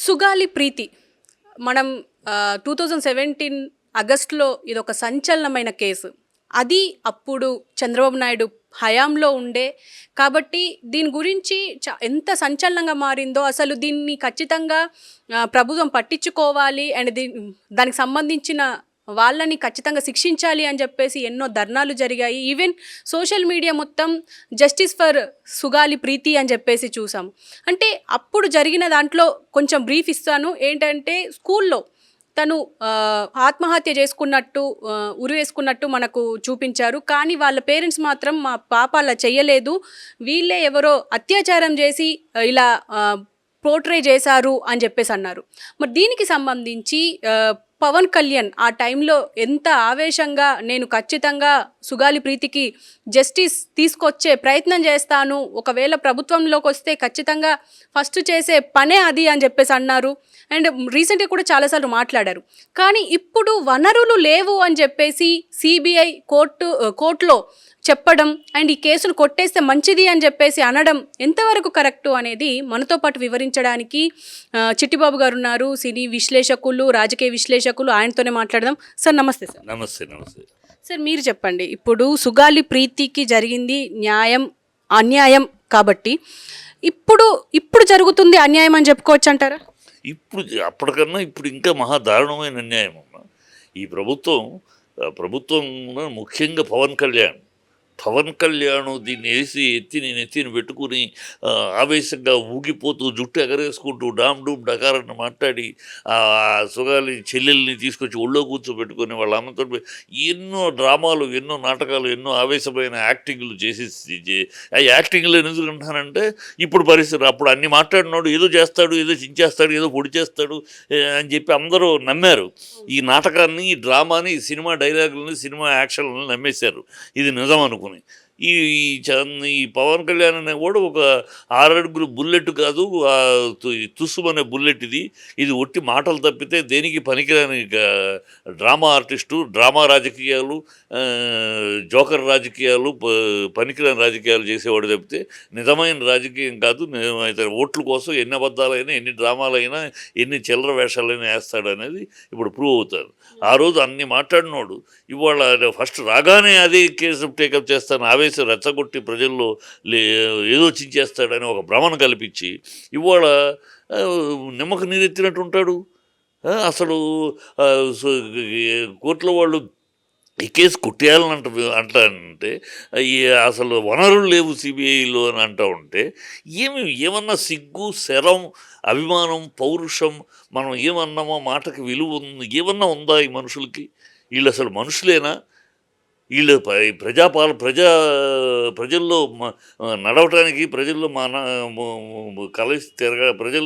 సుగాలి ప్రీతి మనం 2017 ఆగస్టులో ఇదొక సంచలనమైన కేసు. అది అప్పుడు చంద్రబాబు నాయుడు హయాంలో ఉండే. కాబట్టి దీని గురించి ఎంత సంచలనంగా మారిందో, అసలు దీన్ని ఖచ్చితంగా ప్రభుత్వం పట్టించుకోవాలి అండ్ దానికి సంబంధించిన వాళ్ళని ఖచ్చితంగా శిక్షించాలి అని చెప్పేసి ఎన్నో ధర్నాలు జరిగాయి. ఈవెన్ సోషల్ మీడియా మొత్తం జస్టిస్ ఫర్ సుగాలి ప్రీతి అని చెప్పేసి చూసాము. అంటే అప్పుడు జరిగిన దాంట్లో కొంచెం బ్రీఫ్ ఇస్తాను. ఏంటంటే స్కూల్లో తను ఆత్మహత్య చేసుకున్నట్టు ఉరివేసుకున్నట్టు మనకు చూపించారు. కానీ వాళ్ళ పేరెంట్స్ మాత్రం మా పాప అలా చెయ్యలేదు, వీళ్ళే ఎవరో అత్యాచారం చేసి ఇలా పోర్ట్రే చేశారు అని చెప్పేసి అన్నారు. మరి దీనికి సంబంధించి పవన్ కళ్యాణ్ ఆ టైంలో ఎంత ఆవేశంగా నేను ఖచ్చితంగా సుగాలి ప్రీతికి జస్టిస్ తీసుకొచ్చే ప్రయత్నం చేస్తాను, ఒకవేళ ప్రభుత్వంలోకి వస్తే ఖచ్చితంగా ఫస్ట్ చేసే పనే అది అని చెప్పేసి అన్నారు. అండ్ రీసెంట్గా కూడా చాలాసార్లు మాట్లాడారు. కానీ ఇప్పుడు వనరులు లేవు అని చెప్పేసి సిబిఐ కోర్టులో చెప్పడం అండ్ ఈ కేసును కొట్టేస్తే మంచిది అని చెప్పేసి అనడం ఎంతవరకు కరెక్టు అనేది మనతో పాటు వివరించడానికి చిట్టిబాబు గారు ఉన్నారు. సినీ విశ్లేషకులు, రాజకీయ విశ్లేషకులు, ఆయనతోనే మాట్లాడదాం. సార్ నమస్తే. సార్ నమస్తే. సార్ మీరు చెప్పండి, ఇప్పుడు సుగాలి ప్రీతికి జరిగింది న్యాయం అన్యాయం కాబట్టి ఇప్పుడు జరుగుతుంది అన్యాయం అని చెప్పుకోవచ్చు అంటారా? ఇప్పుడు అప్పటికన్నా ఇప్పుడు ఇంకా మహా దారుణమైన అన్యాయం అమ్మా. ఈ ప్రభుత్వం ముఖ్యంగా పవన్ కళ్యాణ్ దీన్ని నేను ఎత్తిని పెట్టుకుని ఆవేశంగా ఊగిపోతూ జుట్టు ఎగరేసుకుంటూ డామ్ డూమ్ డకారని మాట్లాడి సుగాలి చెల్లెల్ని తీసుకొచ్చి ఒళ్ళో కూర్చోబెట్టుకుని వాళ్ళ అమ్మతో ఎన్నో డ్రామాలు, ఎన్నో నాటకాలు, ఎన్నో ఆవేశమైన యాక్టింగ్లు చేసేసి ఆ యాక్టింగ్లు ఎందుకు అంటానంటే ఇప్పుడు పరిస్థితి అప్పుడు అన్ని మాట్లాడినాడు ఏదో చేస్తాడు, ఏదో చించేస్తాడు, ఏదో పొడి చేస్తాడు అని చెప్పి అందరూ నమ్మారు. ఈ నాటకాన్ని, ఈ డ్రామాని, ఈ సినిమా డైలాగులని, సినిమా యాక్షన్లను నమ్మేశారు. ఇది నిజం అనుకుని ఈ పవన్ కళ్యాణ్ అనే కూడా ఒక 6 అడుగులు బుల్లెట్ కాదు, తుస్సుమనే బుల్లెట్. ఇది ఒట్టి మాటలు తప్పితే దేనికి పనికిరాని డ్రామా ఆర్టిస్టు, డ్రామా రాజకీయాలు, జోకర్ రాజకీయాలు, పనికిరాని రాజకీయాలు చేసేవాడు తప్పితే నిజమైన రాజకీయం కాదు. నిజమైతే ఓట్ల కోసం ఎన్ని అబద్ధాలైనా, ఎన్ని డ్రామాలైనా, ఎన్ని చిల్లర వేషాలైనా వేస్తాడు అనేది ఇప్పుడు ప్రూవ్ అవుతారు. ఆ రోజు అన్ని మాట్లాడినోడు ఇవాళ ఫస్ట్ రాగానే అదే కేసు టేకప్ చేస్తాను ఆవేశం రెచ్చగొట్టి ప్రజల్లో ఏదో చించేస్తాడని ఒక భ్రమను కల్పించి ఇవాళ నిమ్మకు నీరెత్తినట్టు ఉంటాడు. అసలు కోర్టులో వాళ్ళు ఈ కేసు కొట్టేయాలని అంటానంటే అసలు వనరులు లేవు సిబిఐలో అని అంటూ ఉంటే ఏమన్నా సిగ్గు, శరం, అభిమానం, పౌరుషం, మనం ఏమన్నామో మాటకి విలువ ఏమన్నా ఉందా ఈ మనుషులకి? వీళ్ళు అసలు మనుషులేనా? వీళ్ళు ప్రజల్లో నడవటానికి, ప్రజల్లో కలిసి ప్రజల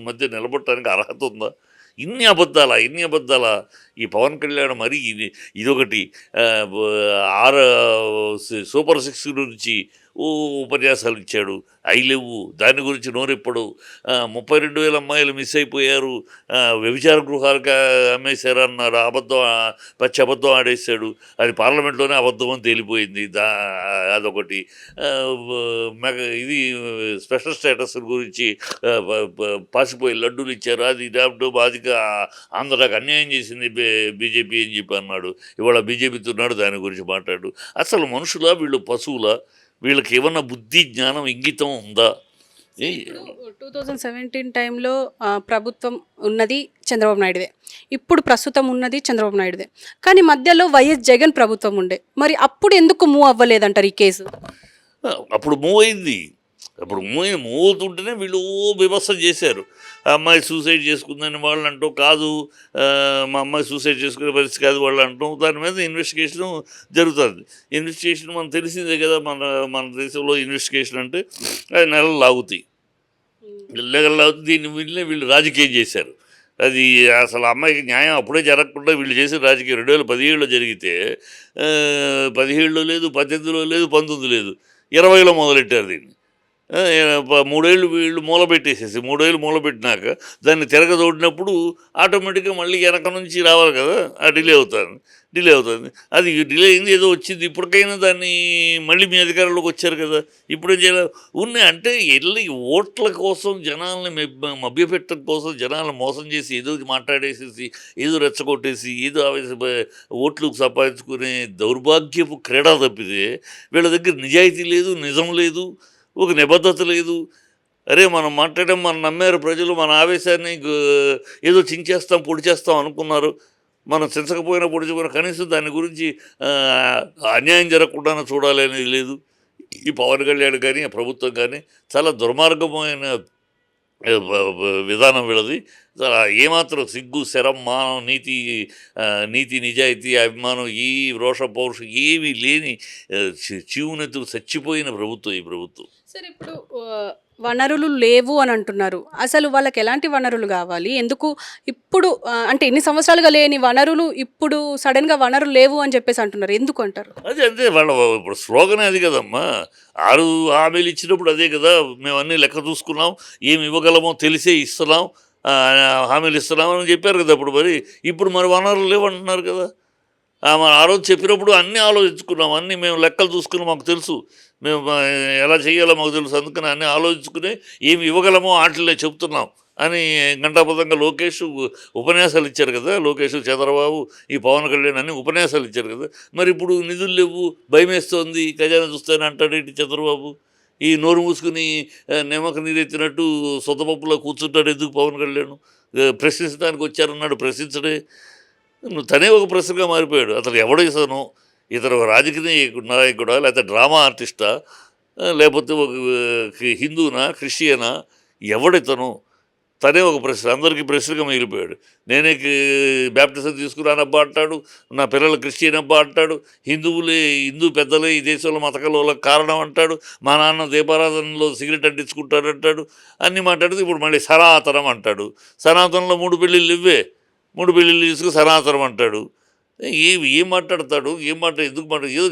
మధ్య నిలబడటానికి అర్హత ఉందా? ఇన్ని అబద్ధాలా ఈ పవన్ కళ్యాణ్? మరి ఇదొకటి సూపర్ 6 గురించి ఉపన్యాసాలు ఇచ్చాడు, అవి లేవు. దాని గురించి నోరెప్పుడు 32,000 అమ్మాయిలు మిస్ అయిపోయారు, వ్యభిచార గృహాలుగా అమ్మేశారు అన్నాడు. పచ్చి అబద్ధం ఆడేశాడు. అది పార్లమెంట్లోనే అబద్ధం అని తేలిపోయింది. అదొకటి. ఇది స్పెషల్ స్టేటస్ గురించి పాసిపోయి లడ్డూలు ఇచ్చారు, అది బాధిగా ఆంధ్రాకి అన్యాయం చేసింది బీజేపీ అని చెప్పి అన్నాడు. ఇవాళ బీజేపీతో ఉన్నాడు, దాని గురించి మాట్లాడు. అసలు మనుషులా వీళ్ళు, పశువులా? వీళ్ళకి ఏమన్నా బుద్ధి, జ్ఞానం, ఇంగితం ఉందా? 2017 టైంలో ప్రభుత్వం ఉన్నది చంద్రబాబు నాయుడుదే, ఇప్పుడు ప్రస్తుతం ఉన్నది చంద్రబాబు నాయుడుదే. కానీ మధ్యలో వైఎస్ జగన్ ప్రభుత్వం ఉండే. మరి అప్పుడు ఎందుకు మూవ్ అవ్వలేదంటారు ఈ కేసు? అప్పుడు మూవ్ అయింది. అప్పుడు మూవ్ అవుతుంటేనే వీళ్ళు బీభత్సం చేశారు. ఆ అమ్మాయి సూసైడ్ చేసుకుందని వాళ్ళు అంటాం, కాదు మా అమ్మాయి సూసైడ్ చేసుకునే పరిస్థితి కాదు వాళ్ళు అంటాం. దాని మీద ఇన్వెస్టిగేషన్ జరుగుతుంది. ఇన్వెస్టిగేషన్ మనకు తెలిసిందే కదా, మన దేశంలో ఇన్వెస్టిగేషన్ అంటే నెలలు లాగుతాయి. దీన్ని వీళ్ళు రాజకీయం చేశారు. అది అసలు అమ్మాయికి న్యాయం అప్పుడే జరగకుండా వీళ్ళు చేసిన రాజకీయం 2017లో జరిగితే 17లో లేదు, 18లో లేదు, 19 లేదు, 20లో మొదలెట్టారు దీన్ని. 3 ఏళ్ళు వీళ్ళు మూలబెట్టేసేసి 3 ఏళ్ళు మూలబెట్టినాక దాన్ని తిరగదోడినప్పుడు ఆటోమేటిక్గా మళ్ళీ వెనక నుంచి రావాలి కదా, ఆ డిలే అవుతుంది. డిలే అవుతుంది. అది డిలే అయింది ఏదో వచ్చింది. ఇప్పటికైనా దాన్ని మళ్ళీ మీ అధికారంలోకి వచ్చారు కదా! ఇప్పుడేం చేయాలి? ఉన్నాయి అంటే ఎళ్ళి ఓట్ల కోసం జనాల్ని మభ్యపెట్టడం కోసం జనాల్ని మోసం చేసి ఏదో మాట్లాడేసేసి, ఏదో రెచ్చగొట్టేసి, ఏదో ఓట్లు సంపాదించుకునే దౌర్భాగ్యపు క్రీడ తప్పితే వీళ్ళ దగ్గర నిజాయితీ లేదు, నిజం లేదు, ఒక నిబద్ధత లేదు. అరే! మనం మాట్లాడాం, మనం నమ్మారు ప్రజలు, మన ఆవేశాన్ని ఏదో చించేస్తాం, పొడి చేస్తాం అనుకున్నారు. మనం చించకపోయినా పొడిచిపోయినా కనీసం దాని గురించి అన్యాయం జరగకుండానే చూడాలి అనేది లేదు. ఈ పవన్ కళ్యాణ్ కానీ, ఆ ప్రభుత్వం కానీ చాలా దుర్మార్గమైన విధానం వీళ్ళది. ఏమాత్రం సిగ్గు, శరం, మానం, నీతి, నిజాయితీ, అభిమానం, ఈ రోష పౌరుషం ఏమీ లేని చీవునెత్తుకు చచ్చిపోయిన ప్రభుత్వం ఈ ప్రభుత్వం. సరే, ఇప్పుడు వనరులు లేవు అని అంటున్నారు. అసలు వాళ్ళకి ఎలాంటి వనరులు కావాలి? ఎందుకు ఇప్పుడు అంటే ఎన్ని సంవత్సరాలుగా లేని వనరులు ఇప్పుడు సడన్గా వనరులు లేవు అని చెప్పేసి అంటున్నారు. ఎందుకు అంటారు? అదే అంతే వాళ్ళ ఇప్పుడు స్లోగనే అది కదమ్మా. 6 హామీలు ఇచ్చినప్పుడు అదే కదా, మేము అన్నీ లెక్క చూసుకున్నాం, ఏమి ఇవ్వగలమో తెలిసే ఇస్తున్నాం, హామీలు ఇస్తున్నాం అని చెప్పారు కదా. ఇప్పుడు మరి వనరులు లేవంటున్నారు కదా. మనం ఆ రోజు చెప్పినప్పుడు అన్నీ ఆలోచించుకున్నాం, అన్నీ మేము లెక్కలు చూసుకుని మాకు తెలుసు, మేము ఎలా చేయాలో మాకు తెలుసు, అందుకని అన్నీ ఆలోచించుకుని ఏమి ఇవ్వగలమో వాటిల్లో చెప్తున్నాం అని గంటాపదంగా లోకేష్ ఉపన్యాసాలు ఇచ్చారు కదా. లోకేష్, చంద్రబాబు, ఈ పవన్ కళ్యాణ్ అన్ని ఉపన్యాసాలు ఇచ్చారు కదా. మరి ఇప్పుడు నిధులు లేవు, భయమేస్తోంది, ఖజానా చూస్తానని అంటాడేంటి చంద్రబాబు? ఈ నోరు మూసుకుని నిమ్మక నీరెత్తినట్టు సొంతపప్పులో కూర్చుంటాడు ఎందుకు పవన్ కళ్యాణ్? ప్రశ్నించడానికి వచ్చారన్నాడు, ప్రశ్నించడే. తనే ఒక ప్రశ్నగా మారిపోయాడు. అతను ఎవడేసాను? ఇతను రాజకీయ నాయకుడా, లేకపోతే డ్రామా ఆర్టిస్టా, లేకపోతే ఒక హిందూనా, క్రిస్టియనా, ఎవడితను? తనే ఒక ప్రశ్న, అందరికీ ప్రశ్నగా మిగిలిపోయాడు. నేనే బ్యాప్టిజం తీసుకురానబ్బా అంటాడు, నా పిల్లలు క్రిస్టియన్ అబ్బా అంటాడు, హిందూ పెద్దలే ఈ దేశంలో మతకలోలకు కారణం అంటాడు, మా నాన్న దీపారాధనలో సిగరెట్ అంటించుకుంటాడంటాడు, అన్నీ మాట్లాడితే ఇప్పుడు మళ్ళీ సనాతనం అంటాడు. సనాతనంలో 3 పెళ్ళిళ్ళు ఇవ్వే, 3 పెళ్ళిళ్ళు తీసుకు సనాతనం అంటాడు. ఏం మాట్లాడతాడు? ఎందుకు మాట్లాడు? ఏదో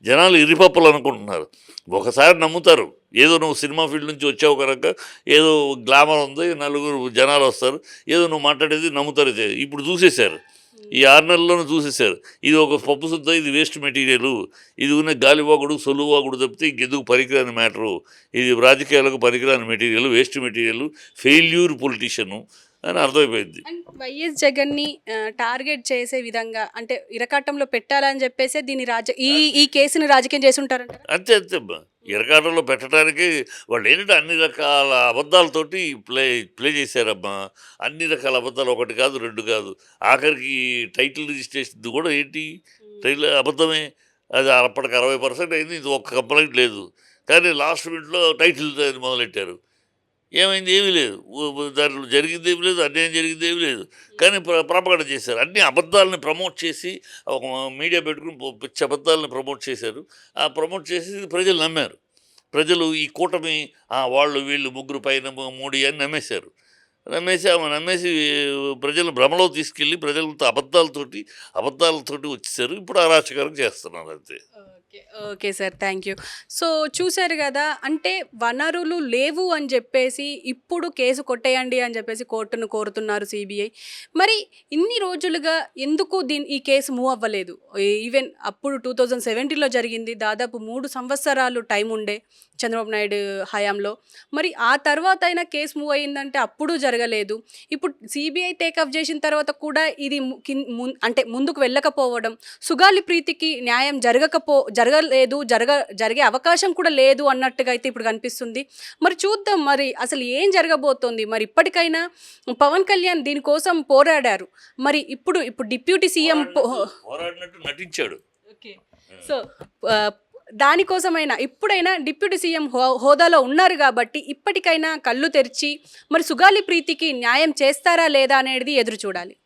జనాలు ఇరిపప్పలు అనుకుంటున్నారు. ఒకసారి నమ్ముతారు, ఏదో నువ్వు సినిమా ఫీల్డ్ నుంచి వచ్చావు కనుక ఏదో గ్లామర్ ఉంది, నలుగురు జనాలు వస్తారు, ఏదో నువ్వు మాట్లాడేది నమ్ముతారు. ఇప్పుడు చూసేశారు, ఈ 6 నెలల్లోనూ చూసేశారు. ఇది ఒక పప్పు శుద్ధ, ఇది వేస్ట్ మెటీరియల్, ఇది ఉన్న గాలివాగుడు, సొల్లువాగుడు తప్పితే ఇంకెందుకు పనికిరాని మ్యాటరు, ఇది రాజకీయాలకు పనికిరాని material, waste material, failure politician అని అర్థమైపోయింది. అండ్ వైఎస్ జగన్ని టార్గెట్ చేసే విధంగా అంటే ఇరకాటంలో పెట్టాలని చెప్పేసి దీన్ని ఈ కేసుని రాజకీయం చేసి ఉంటారంట. అంతే అమ్మా. ఇరకాటంలో పెట్టడానికి వాళ్ళు ఏంటంటే అన్ని రకాల అబద్ధాలతోటి ప్లే చేశారమ్మా. అన్ని రకాల అబద్ధాలు, 1 కాదు 2 కాదు. ఆఖరికి టైటిల్ రిజిస్ట్రేషన్ కూడా ఏంటి, టైటిల్ అబద్ధమే. అది అప్పటికి 60% అయింది, ఇది ఒక్క కంప్లైంట్ లేదు. కానీ లాస్ట్ మినిట్లో టైటిల్ మొదలెట్టారు. ఏమైంది? ఏమీ లేదు. దాంట్లో జరిగింది ఏమి లేదు, అన్యాయం జరిగింది ఏమి లేదు. కానీ ప్రాపగండ చేశారు. అన్ని అబద్ధాలని ప్రమోట్ చేసి ఒక మీడియా పెట్టుకుని పిచ్చి అబద్ధాలని ప్రమోట్ చేశారు. ఆ ప్రమోట్ చేసి ప్రజలు నమ్మారు. ప్రజలు ఈ కూటమి వాళ్ళు వీళ్ళు ముగ్గురు పైన మోడీ అని నమ్మేశారు. నమ్మేసి ప్రజలు భ్రమలో తీసుకెళ్ళి ప్రజలతో అబద్ధాలతోటి వచ్చేసారు. ఇప్పుడు అరాచకారం చేస్తున్నారు అంతే. Okay sir, thank you. So చూశారు కదా, అంటే వనరులు లేవు అని చెప్పేసి ఇప్పుడు కేసు కొట్టేయండి అని చెప్పేసి కోర్టును కోరుతున్నారు సిబిఐ. మరి ఇన్ని రోజులుగా ఎందుకు ఈ కేసు మూవ్ అవ్వలేదు? ఈవెన్ అప్పుడు 2017లో జరిగింది, దాదాపు 3 సంవత్సరాలు టైం ఉండే చంద్రబాబు నాయుడు హయాంలో. మరి ఆ తర్వాత అయినా కేసు మూవ్ అయ్యిందంటే అప్పుడు జరగలేదు. ఇప్పుడు సిబిఐ టేకప్ చేసిన తర్వాత కూడా ఇది అంటే ముందుకు వెళ్ళకపోవడం, సుగాలి ప్రీతికి న్యాయం జరిగే అవకాశం కూడా లేదు అన్నట్టుగా అయితే ఇప్పుడు కనిపిస్తుంది. మరి చూద్దాం మరి అసలు ఏం జరగబోతోంది. మరి ఇప్పటికైనా పవన్ కళ్యాణ్ దీనికోసం పోరాడారు. మరి ఇప్పుడు డిప్యూటీ సీఎం పోరాడినట్టు నటించాడు. ఓకే, సో దానికోసమైనా ఇప్పుడైనా డిప్యూటీ సీఎం హోదాలో ఉన్నారు కాబట్టి ఇప్పటికైనా కళ్ళు తెరిచి మరి సుగాలి ప్రీతికి న్యాయం చేస్తారా లేదా అనేది ఎదురు చూడాలి.